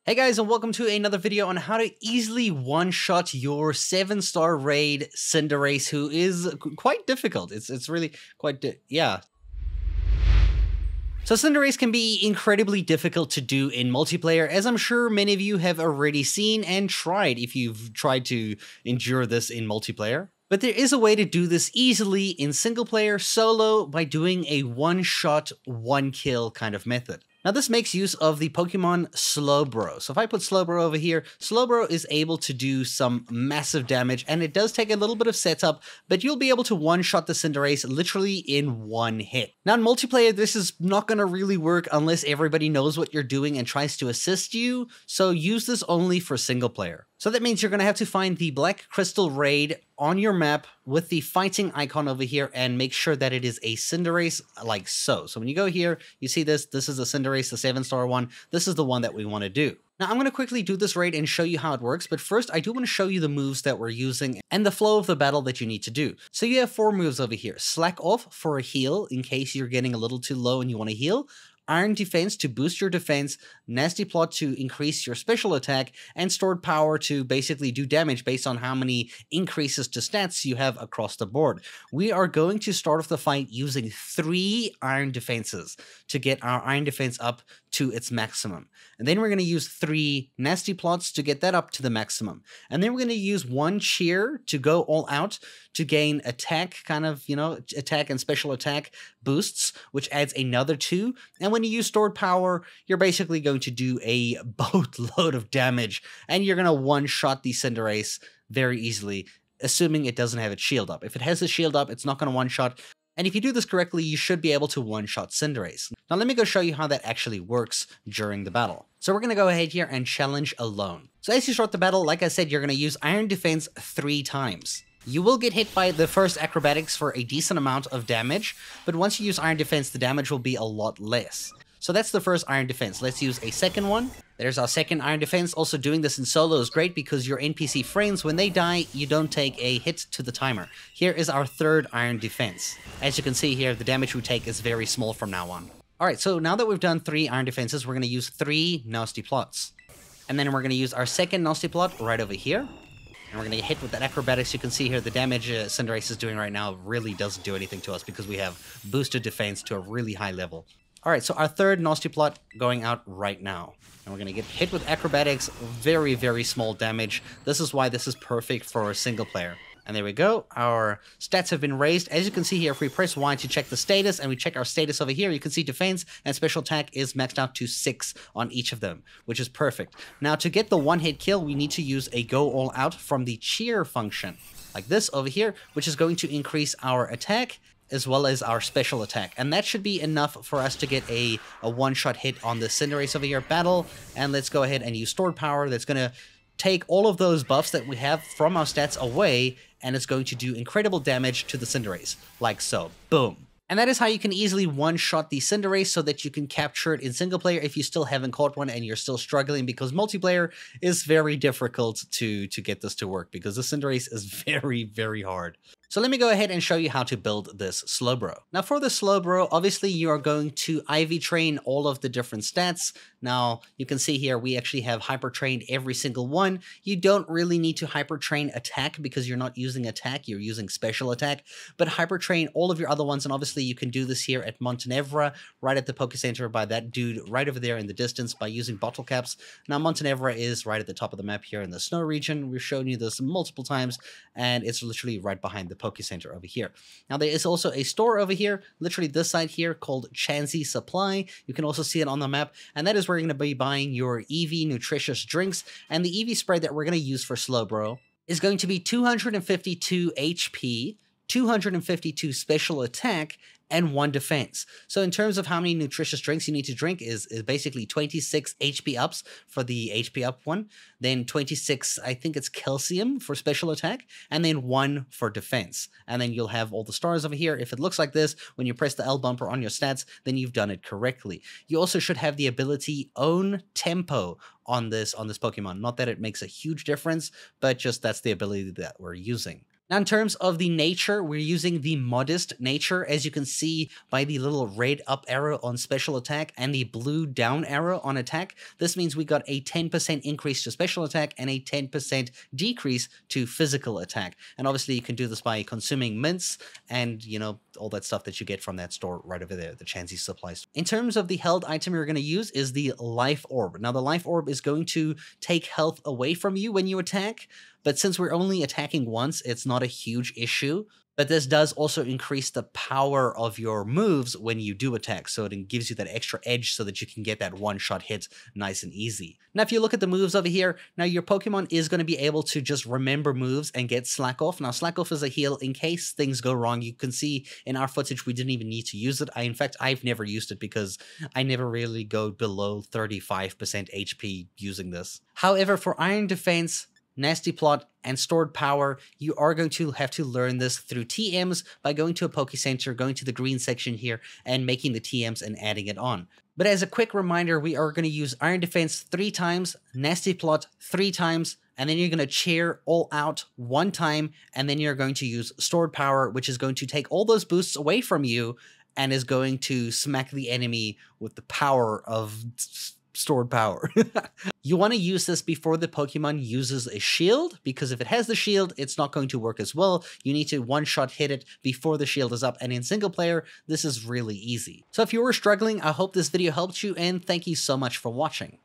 Hey guys, and welcome to another video on how to easily one-shot your 7-star raid Cinderace, who is quite difficult. It's really quite, yeah. So Cinderace can be incredibly difficult to do in multiplayer, as I'm sure many of you have already seen and tried if you've tried to endure this in multiplayer. But there is a way to do this easily in single player solo by doing a one-shot, one-kill kind of method. Now this makes use of the Pokemon Slowbro. So if I put Slowbro over here, Slowbro is able to do some massive damage, and it does take a little bit of setup, but you'll be able to one-shot the Cinderace literally in one hit. Now in multiplayer, this is not going to really work unless everybody knows what you're doing and tries to assist you, so use this only for single player. So that means you're going to have to find the Black Crystal Raid on your map with the fighting icon over here and make sure that it is a Cinderace like so. So when you go here, you see this is a Cinderace, the 7-star one. This is the one that we want to do. Now I'm going to quickly do this raid and show you how it works, but first I do want to show you the moves that we're using and the flow of the battle that you need to do. So you have 4 moves over here. Slack Off for a heal in case you're getting a little too low and you want to heal. Iron Defense to boost your defense, Nasty Plot to increase your special attack, and Stored Power to basically do damage based on how many increases to stats you have across the board. We are going to start off the fight using 3 Iron Defenses to get our Iron Defense up to its maximum. And then we're going to use 3 Nasty Plots to get that up to the maximum. And then we're going to use 1 Cheer to go all out to gain attack, attack and special attack boosts, which adds another 2. And when you use Stored Power, you're basically going to do a boatload of damage, and you're going to one-shot the Cinderace very easily, assuming it doesn't have its shield up. If it has the shield up, it's not going to one-shot. And if you do this correctly, you should be able to one-shot Cinderace. Now let me go show you how that actually works during the battle. So we're going to go ahead here and challenge alone. So as you start the battle, like I said, you're going to use Iron Defense 3 times. You will get hit by the first acrobatics for a decent amount of damage, but once you use Iron Defense, the damage will be a lot less. So that's the first Iron Defense. Let's use a second one. There's our second Iron Defense. Also doing this in solo is great because your NPC friends, when they die, you don't take a hit to the timer. Here is our third Iron Defense. As you can see here, the damage we take is very small from now on. Alright, so now that we've done 3 Iron Defenses, we're going to use 3 Nasty Plots. And then we're going to use our second Nasty Plot right over here. And we're going to get hit with that acrobatics. You can see here the damage Cinderace is doing right now really doesn't do anything to us because we have boosted defense to a really high level. Alright, so our third Nasty Plot going out right now. And we're going to get hit with acrobatics, very, very small damage. This is why this is perfect for a single player. And there we go, our stats have been raised. As you can see here, if we press Y to check the status, and we check our status over here, you can see defense and special attack is maxed out to 6 on each of them, which is perfect. Now to get the one-hit kill, we need to use a go all out from the cheer function, like this over here, which is going to increase our attack as well as our special attack. And that should be enough for us to get a one-shot hit on the Cinderace over here battle. And let's go ahead and use Stored Power. That's going to take all of those buffs that we have from our stats away, and it's going to do incredible damage to the Cinderace, like so. Boom. And that is how you can easily one-shot the Cinderace so that you can capture it in single player if you still haven't caught one and you're still struggling, because multiplayer is very difficult to get this to work because the Cinderace is very, very hard. So let me go ahead and show you how to build this Slowbro. Now for the Slowbro, obviously you are going to IV train all of the different stats. Now you can see here we actually have hyper trained every single one. You don't really need to hyper train attack because you're not using attack, you're using special attack, but hyper train all of your other ones. And obviously you can do this here at Montenevra, right at the Poke Center by that dude right over there in the distance by using bottle caps. Now Montenevra is right at the top of the map here in the snow region. We've shown you this multiple times, and it's literally right behind the Poke Center over here. Now there is also a store over here, literally this side here, called Chansey Supply. You can also see it on the map, and that is where you're going to be buying your EV nutritious drinks. And the EV spray that we're going to use for Slowbro is going to be 252 HP, 252 special attack, and 1 defense. So in terms of how many nutritious drinks you need to drink is basically 26 HP ups for the HP up one, then 26, I think it's calcium for special attack, and then 1 for defense. And then you'll have all the stars over here. If it looks like this, when you press the L bumper on your stats, then you've done it correctly. You also should have the ability Own Tempo on this Pokemon. Not that it makes a huge difference, but just that's the ability that we're using. Now, in terms of the nature, we're using the modest nature, as you can see by the little red up arrow on special attack and the blue down arrow on attack. This means we got a 10% increase to special attack and a 10% decrease to physical attack. And obviously you can do this by consuming mints and, you know, all that stuff that you get from that store right over there, the Chansey supply store. In terms of the held item you're going to use is the Life Orb. Now, the Life Orb is going to take health away from you when you attack, but since we're only attacking once, it's not a huge issue. But this does also increase the power of your moves when you do attack, so it gives you that extra edge so that you can get that one-shot hit nice and easy. Now, if you look at the moves over here, now your Pokemon is going to be able to just remember moves and get Slack Off. Now, Slack Off is a heal in case things go wrong. You can see in our footage we didn't even need to use it. In fact, I've never used it because I never really go below 35% HP using this. However, for Iron Defense, Nasty Plot, and Stored Power, you are going to have to learn this through TMs by going to a Poke Center, going to the green section here, and making the TMs and adding it on. But as a quick reminder, we are going to use Iron Defense 3 times, Nasty Plot 3 times, and then you're going to Cheer All Out 1 time, and then you're going to use Stored Power, which is going to take all those boosts away from you, and is going to smack the enemy with the power of stored power. You want to use this before the Pokemon uses a shield, because if it has the shield, it's not going to work as well. You need to one-shot hit it before the shield is up, and in single player, this is really easy. So if you were struggling, I hope this video helped you, and thank you so much for watching.